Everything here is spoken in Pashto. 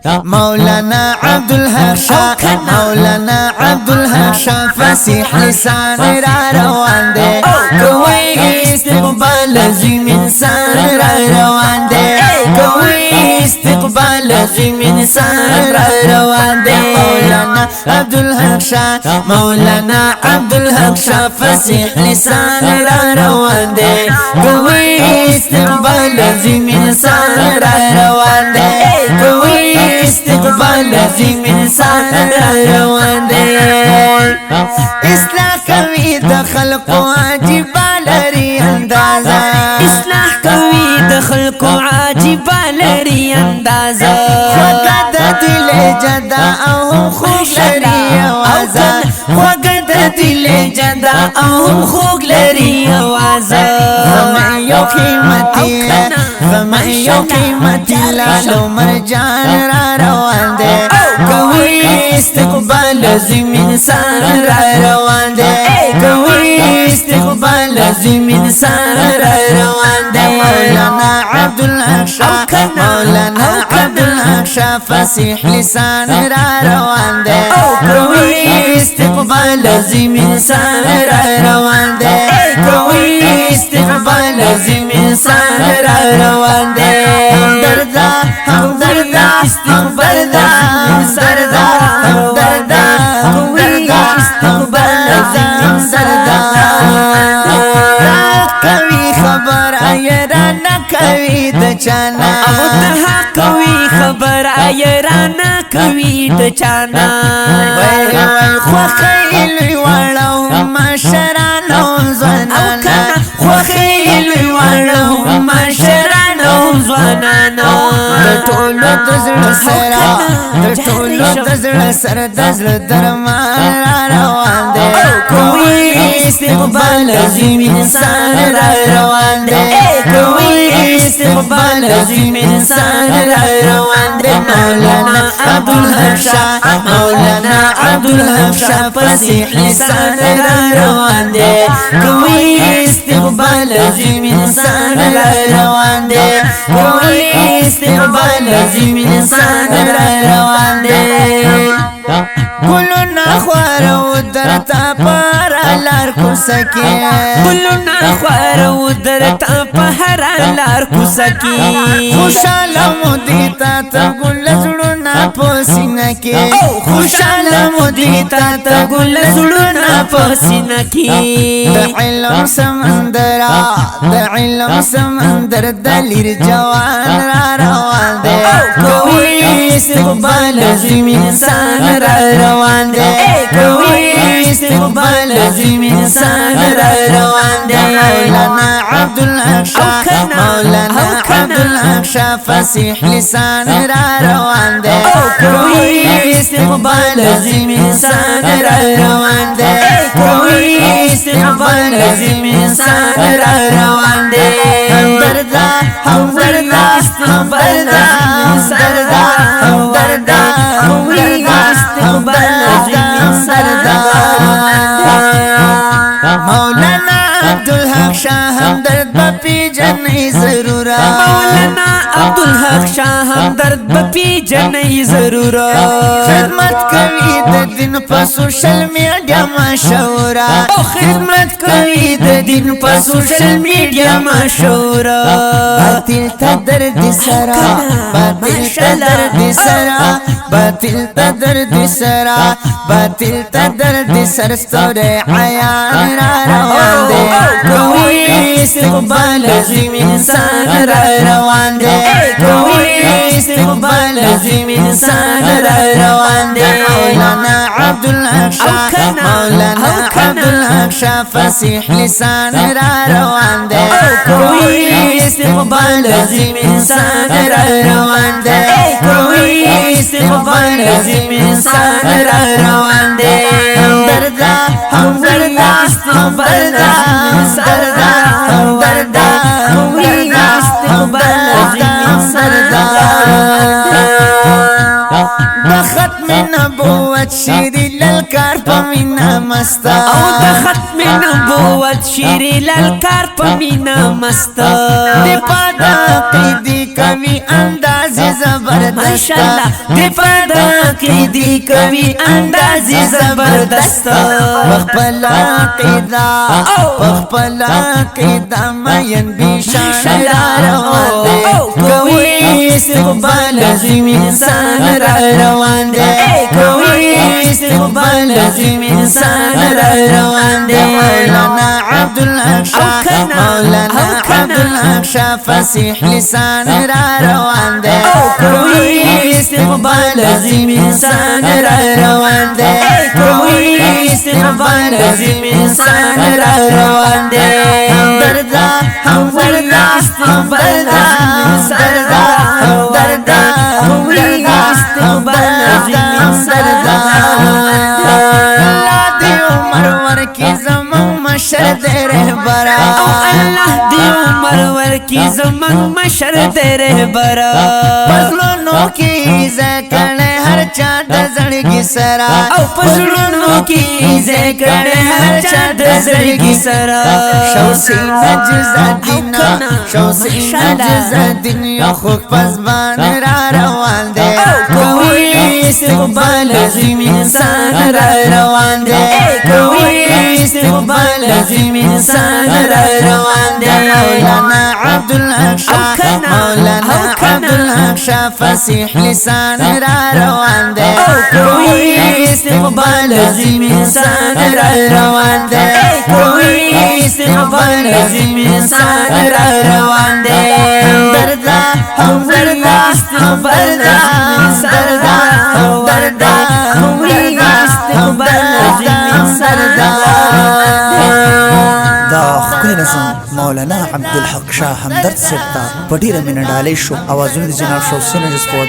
مولانا عبدالحق شاه مولانا عبدالحق شاه فصیح لسان را روان دے کوئی استقبال عظیم انسان را روان دے کوئی استقبال عظیم انسان را روان دے مولانا عبدالحق شاه مولانا عبدالحق شاه فصیح لسان را روان دے کوئی استقبال عظیم انسان را روان دے کوئی استقبال عظیم انسان را روان دے اصلاح کوي د خلقو عجیب لري اندازا اصلاح کوي د خلقو عجیب لري اندازا وقد دل جدا او خوش لري اوازا وقد دل جدا او خوږ لري اوازا فمن یو قیمتي فمن یو قیمتي لالو مرجان را روان دے کوئی استقبال عظیم انسان را روان دے کوئی استقبال عظیم انسان را روان دے مولانا عبدالحق شاه مولانا عبدالحق شاه فصیح لسان را روان دے کوئی استقبال عظیم انسان را روان دے کوئی استقبال عظیم انسان را روان دے همدردا همدردا استقبال همدردا همدردا همدردا استقبال همدردا کوي خبر ایرانا کوي د چانا او ته کوي خبر ایرانا کوي د چانا وای وای خو خیل وړو مشرانو ځوانانو خو خیل وړو مشرانو ځوانانو د ټولو د زړه سره د ټولو د زړه سره د زړه درمان را روان دی کوئی استقبال عظیم انسان را روان دی کوئی استقبال عظیم انسان را روان دی مولانا عبدالحق شاه مولانا عبدالحق شاه فصیح لسان را روان دی کوئی استقبال عظیم انسان را روان دی کوئی استقبال عظیم انسان را روان دی گلونا خوارو درتا پر لار کو سکی گلونا خوارو درتا پر لار کو سکی خوشاله مودیتا ته گل زړونه پسینه کې خوشاله مودیتا ته گل زړونه پسینه کې د علم سمندر د علم سمندر دلیر جوان را روان دی کوئی استقبال عظیم انسان را روان دی کوئی استقبال عظیم انسان را روان دی مولانا عبدالحق شاه مولانا عبدالحق شاه فصیح لسان را روان دی کوئی استقبال عظیم انسان را روان دی کوئی استقبال عظیم انسان را روان دی همدردا همدردا استقبال همدردا همدردا همدردا استقبال عظیم انسان مولانا عبدالحق شاه همدرد بپی جنئی ضرورا مولانا عبدالحق شاه همدرد بپی جنئی ضرورا خدمت کوي د دین په سوشل میډیا مشهورا خدمت کوي د دین په سوشل میډیا مشهورا باطل ته درد سرا باطل ته درد سرا باطل ته درد سرا باطل ته درد سر ستوره عیان را روان دی کوئی استقبال عظیم انسان را روان دی کوئی استقبال عظیم انسان را روان دی مولانا عبدالحق شاه مولانا عبدالحق شاه فصیح لسان را روان دی کوئی استقبال عظیم انسان را روان دی کوئی استقبال عظیم انسان را روان دی همدردا همدردا استقبال همدردا همدردا همدردا استقبال عظیم انسان ختم نبوت شیری للکار پمینا مستا او د ختم نبوت شیری للکار پمینا مستا دی پادا قیدی کوي انداز زبردست زبردست دی پدا کی دی کوي اندازي زبردست بخپل عقیده بخپل عقیده مین بیشان را روان دی کوي استقبال عظیم انسان را روان دی کوي استقبال عظیم انسان را روان دی مولانا عبدالحق شاه مولانا عبدالحق شاه فصیح لسان را روان دی کوي استقبال عظیم انسان را روان دی کوي استقبال عظیم انسان را روان دی همدردا همدردا استقبال همدردا همدردا کوي استقبال عظیم انسان الله دی عمر ورکی زمان مشر دی رهبرا الله دی عمر ورکی زمان مشر دی رهبرا پزلونو کی ذکر ہر چاند زڑگی سرا او پزلونو کی ذکر ہر چاند زڑگی سرا شوسی نجزا دینا شوسی نجزا دین یا خوک پزبان را روان دے کوئی استقبال عظیم انسان را روان دے کوئی استقبال عظیم انسان را روان دے مولانا عبدالحق شاہ مولانا عبدالحق شاہ فصیح لسان را روان دے کوئی استقبال عظیم انسان را روان دے کوئی استقبال عظیم انسان را روان دے همدردا همدردا استقبال انسان دا همدردا کوئی استقبال عظیم انسان دا خپل نظم مولانا عبدالحق شاه همدرد صاحب ته په ډیره مینه ډالۍ شو اوازونه د جناب شوسین جسپو